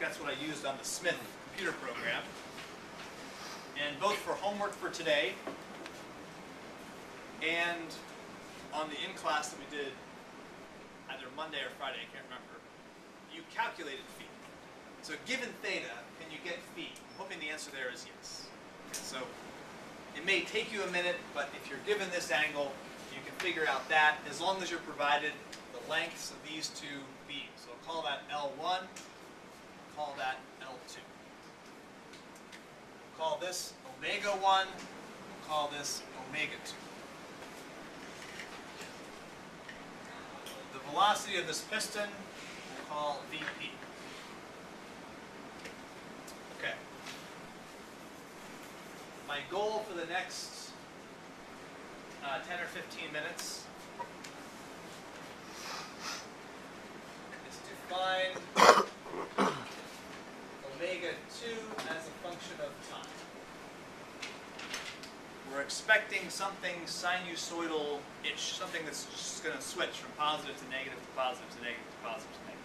that's what I used on the Smith computer program. And both for homework for today and on the in-class that we did either Monday or Friday, I can't remember, you calculated phi. So given theta, can you get phi? I'm hoping the answer there is yes. Okay, so it may take you a minute, but if you're given this angle, you can figure out that as long as you're provided the lengths of these two beams. So I'll call that L1, call that L2. Call this omega 1, call this omega 2. The velocity of this piston we'll call Vp. Okay. My goal for the next 10 or 15 minutes is to find omega 2 as a function of time. We're expecting something sinusoidal-ish, something that's just going to switch from positive to negative to positive to negative to positive to negative.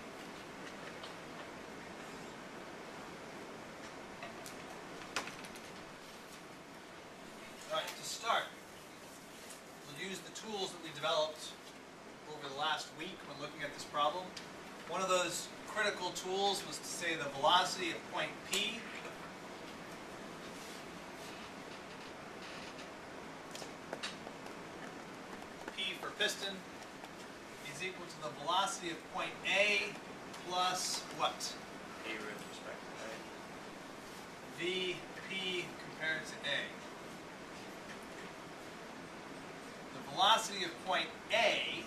All right, to start, we'll use the tools that we developed over the last week when looking at this problem. One of those critical tools was to say the velocity of point P for piston is equal to the velocity of point A plus what? A with respect to Vp compared to A. The velocity of point A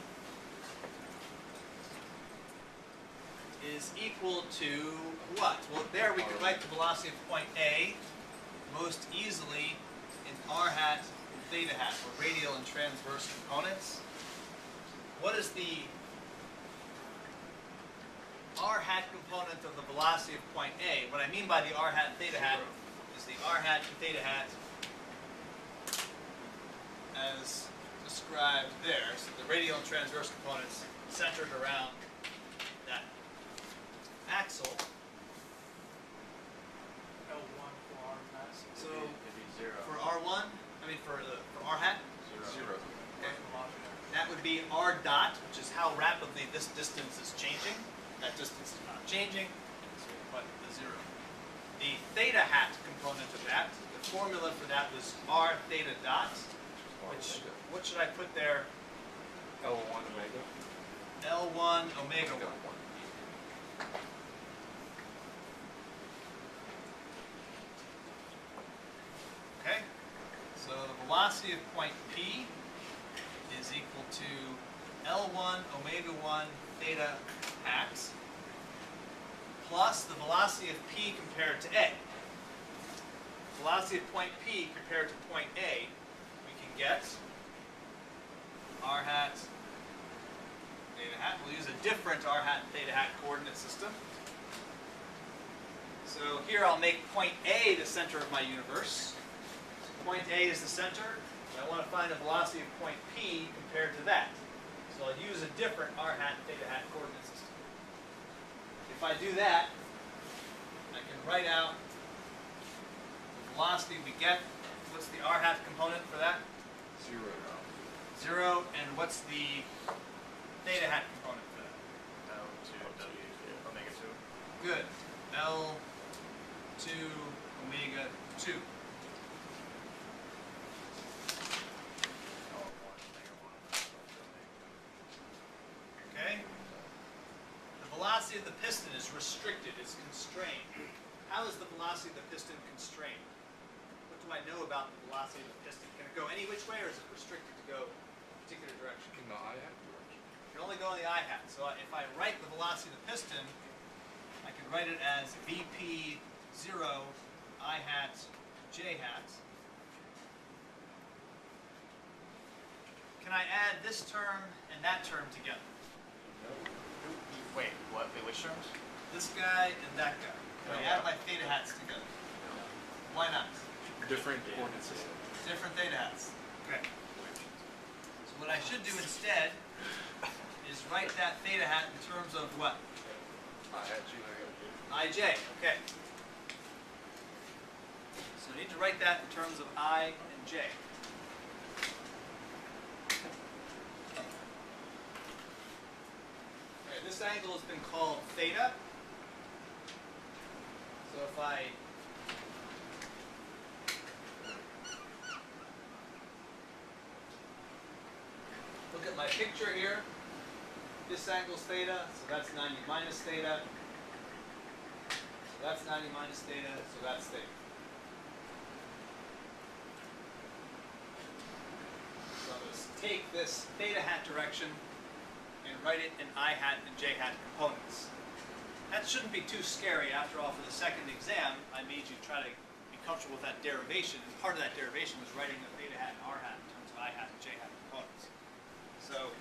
is equal to what? Well, there we could write the velocity of point A most easily in r hat and theta hat, or radial and transverse components. What is the r hat component of the velocity of point A? What I mean by the r hat and theta hat is the r hat and theta hat as described there. So the radial and transverse components centered around that axle. L1 for r hat. So it'd be 0. for R1, I mean for r hat, 0. okay, that would be r dot, which is how rapidly this distance is changing. That distance is not changing, but the 0. The theta hat component of that, the formula for that was r theta dot, which, what should I put there? L1 omega. L1 omega 1. Okay, so the velocity of point P is equal to L1 omega 1 theta hat plus the velocity of P compared to A. Velocity of point P compared to point A, we can get r hat theta hat. We'll use a different r hat and theta hat coordinate system. So here I'll make point A the center of my universe. Point A is the center. I want to find the velocity of point P compared to that. So I'll use a different r hat theta hat coordinate system. If I do that, I can write out the velocity we get. What's the r hat component for that? 0. 0. And what's the theta hat component for that? L2 W omega 2. Good. L2 omega 2. Okay? The velocity of the piston is restricted, it's constrained. How is the velocity of the piston constrained? What do I know about the velocity of the piston? Can it go any which way, or is it restricted to go a particular direction? In the I hat direction. You can only go in the I hat. So if I write the velocity of the piston, I can write it as Vp 0 I hat j hat. Can I add this term and that term together? Wait, what? Wait, which terms? This guy and that guy. Can I add my theta hats together? Why not? Different coordinate system. Different theta hats. Okay. So what I should do instead is write that theta hat in terms of what? I hat G omega. I ij. Okay. So I need to write that in terms of I and j. Okay, this angle has been called theta. So if I look at my picture here, this angle's theta, so that's 90 minus theta. So that's 90 minus theta, so that's theta. So I'm going to take this theta hat direction and write it in I hat and j hat components. That shouldn't be too scary. After all, for the second exam, I made you try to be comfortable with that derivation, and part of that derivation was writing the theta hat and r hat in terms of I hat and j hat components. So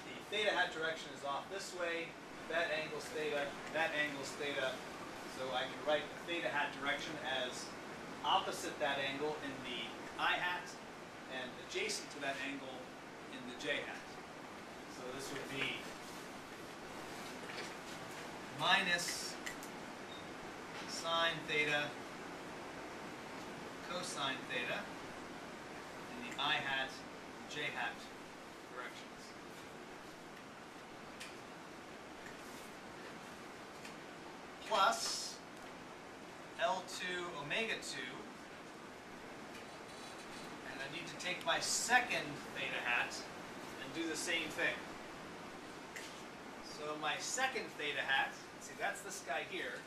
the theta hat direction is off this way, that angle's theta, that angle's theta, so I can write the theta hat direction as opposite that angle in the I hat and adjacent to that angle in the j hat. So this would be minus sine theta cosine theta in the I hat, j hat directions. Plus L2 omega 2, and I need to take my second theta hat and do the same thing. So my second theta hat, see that's this guy here.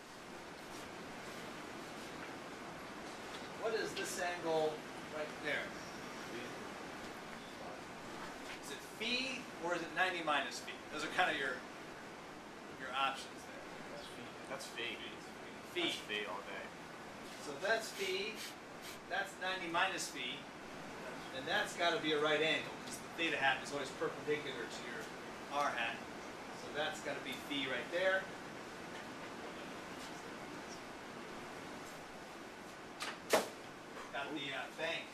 What is this angle right there? Is it phi or is it 90 minus phi? Those are kind of your options there. That's phi. Phi. That's phi all day. So that's phi, that's 90 minus phi, and that's got to be a right angle because the theta hat is always perpendicular to your r hat. So that's got to be phi right there. Got the bank.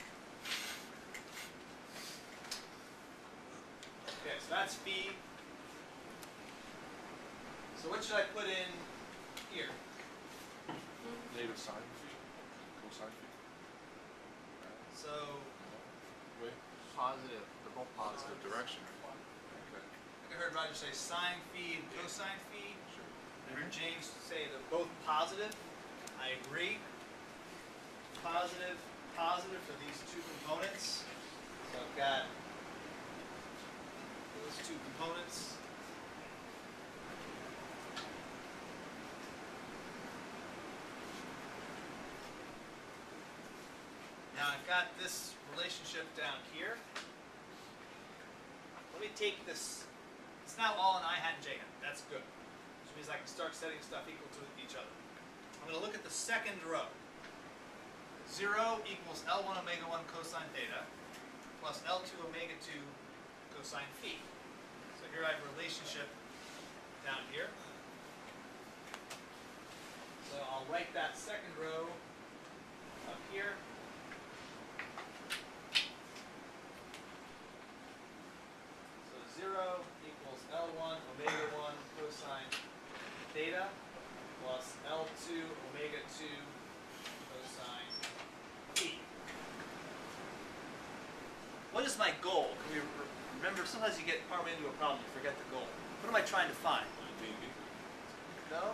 Okay, so that's phi. So what should I put in here? Negative sine phi, cosine phi. So Wait, Positive. They're both positive. positive direction. Okay, I heard Roger say sine phi and cosine phi. sure. I heard James say they're both positive. I agree. Positive, positive for these two components. So I've got those two components. Now I've got this relationship down here. Let me take this. It's now all in I hat and j hat. That's good. Which means I can start setting stuff equal to each other. I'm going to look at the second row. 0 equals L1 omega 1 cosine theta plus L2 omega 2 cosine phi. So here I have a relationship down here. So I'll write that second row up here. So 0 equals L1 omega 1 cosine theta plus L2 omega 2 cosine phi. What is my goal? Can we remember, sometimes you get partway into a problem, you forget the goal. What am I trying to find? No?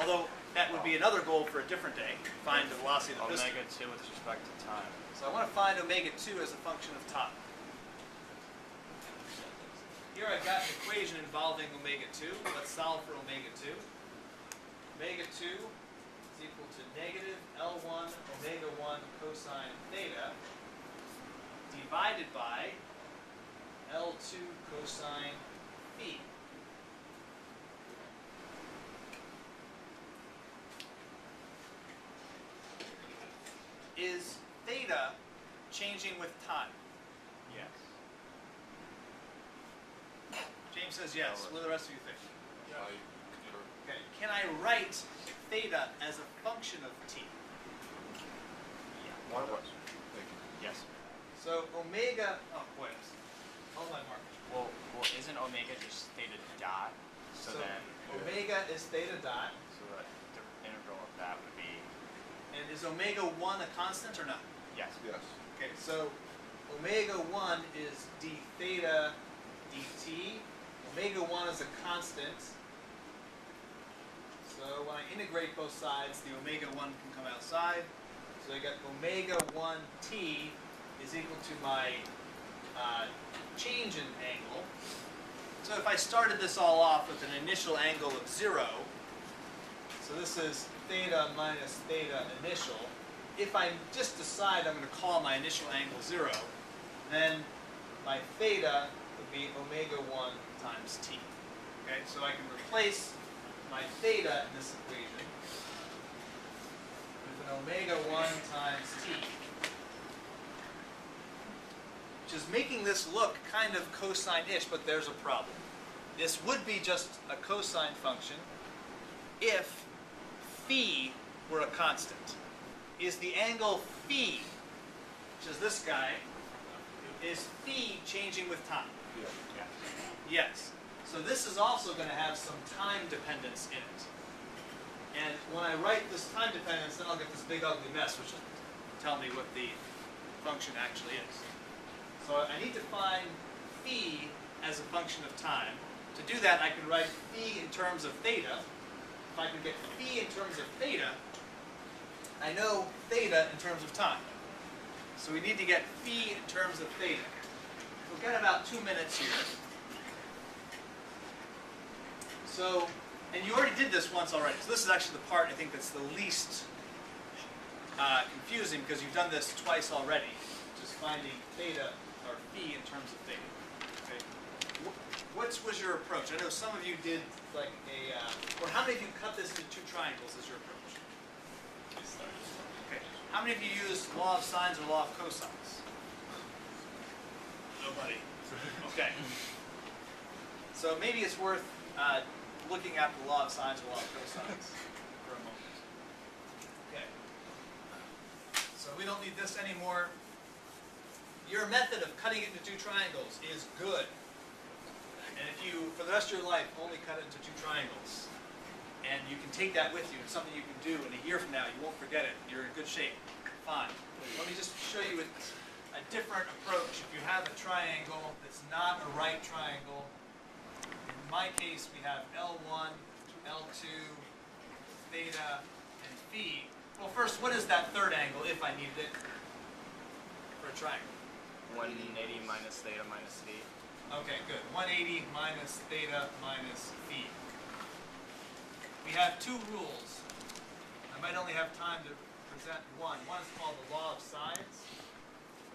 Although, that would be another goal for a different day. Find the velocity of the piston. Omega 2 with respect to time. So I want to find omega 2 as a function of time. Here I've got an equation involving omega 2. Let's solve for omega 2. Omega 2 is equal to negative L1 omega 1 cosine theta divided by L2 cosine phi. Is theta changing with time? Yes. James says yes. What do the rest of you think? I concur. Okay. Can I write theta as a function of t? Yeah. One question. Thank you. Yes. So omega. Oh boy, all my markers. Well, isn't omega just theta dot? So then, omega omega is theta dot. So the integral of that would be And is omega 1 a constant or not? yes. Yes. Okay, so omega 1 is d theta dt. Omega 1 is a constant. So when I integrate both sides, the omega 1 can come outside. So I got omega 1t is equal to my change in angle. So if I started this all off with an initial angle of 0, so this is theta minus theta initial. If I just decide I'm going to call my initial angle 0, then my theta would be omega 1 times t. Okay, so I can replace my theta in this equation with an omega 1 times t, which is making this look kind of cosine-ish, but there's a problem. This would be just a cosine function if phi were a constant. Is the angle phi, which is this guy, is phi changing with time? Yeah. Yeah. Yes. So this is also going to have some time dependence in it. And when I write this time dependence, then I'll get this big ugly mess, which will tell me what the function actually is. So I need to find phi as a function of time. To do that, I can write phi in terms of theta. If I can get phi in terms of theta, I know theta in terms of time. So we need to get phi in terms of theta. We've got about 2 minutes here. So, and you already did this once already. So this is actually the part I think that's the least confusing, because you've done this twice already. Just finding theta or phi in terms of theta. Okay. What was your approach? I know some of you did like a, or how many of you cut this into 2 triangles as your approach? Okay. How many of you use law of sines or law of cosines? Nobody. Okay. So maybe it's worth looking at the law of sines or law of cosines for a moment. Okay. So we don't need this anymore. Your method of cutting it into 2 triangles is good. And if you, for the rest of your life, only cut it into 2 triangles, and you can take that with you, it's something you can do, and a year from now you won't forget it, you're in good shape. Fine. Let me just show you a different approach. If you have a triangle that's not a right triangle, in my case we have L1, L2, theta, and phi. Well, first, what is that third angle if I needed it for a triangle? 180 minus theta minus phi. Okay, good. 180 minus theta minus phi. We have 2 rules. I might only have time to present one. One is called the law of sines.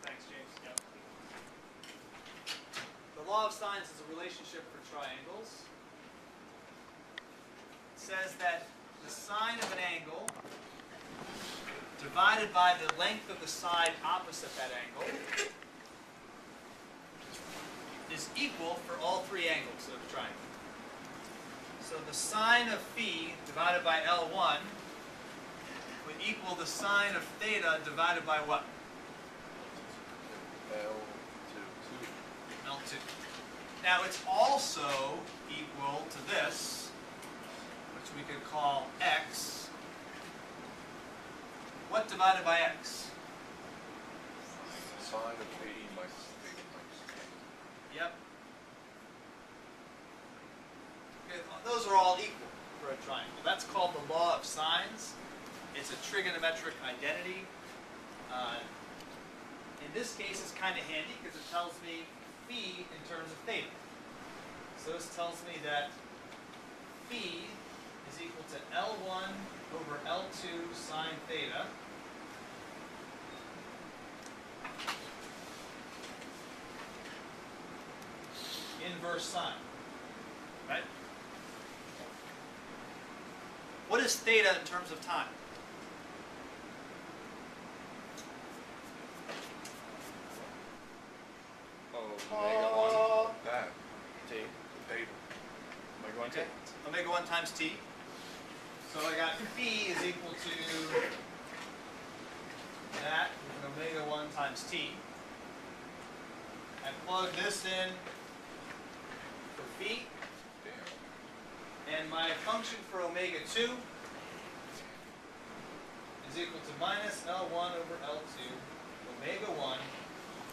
Thanks, James. Yep. The law of sines is a relationship for triangles. It says that the sine of an angle divided by the length of the side opposite that angle is equal for all 3 angles of the triangle. So the sine of phi divided by L1 would equal the sine of theta divided by what? L2. L2. Now it's also equal to this, which we could call x. What divided by x? Sine of 80 minus theta minus 10. Yep. Okay, those are all equal for a triangle. That's called the law of sines. It's a trigonometric identity. In this case, it's kind of handy because it tells me phi in terms of theta. So this tells me that phi is equal to L1 over L2 sine theta. Inverse sine, right? What is theta in terms of time? Omega 1. That. T. Theta. Omega 1 Okay. Omega 1 times t. So I got phi is equal to that with an omega 1 times t. I plug this in for phi, Damn. And my function for omega 2 is equal to minus L1 over L2 omega 1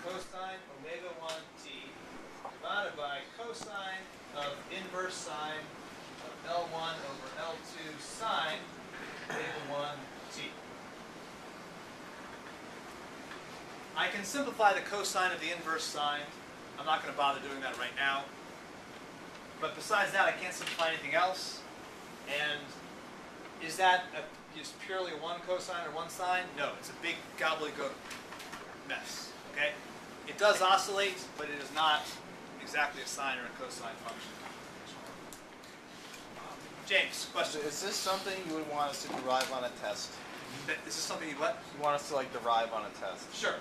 cosine omega 1 t divided by cosine of inverse sine of L1 over L2 sine omega 1 t. I can simplify the cosine of the inverse sine. I'm not going to bother doing that right now. But besides that, I can't simplify anything else. And is that just purely one cosine or one sine? No, it's a big gobbledygook mess. Okay? It does oscillate, but it is not exactly a sine or a cosine function. James, question. Is this something you would want us to derive on a test? This is something you what? You want us to like derive on a test? Sure.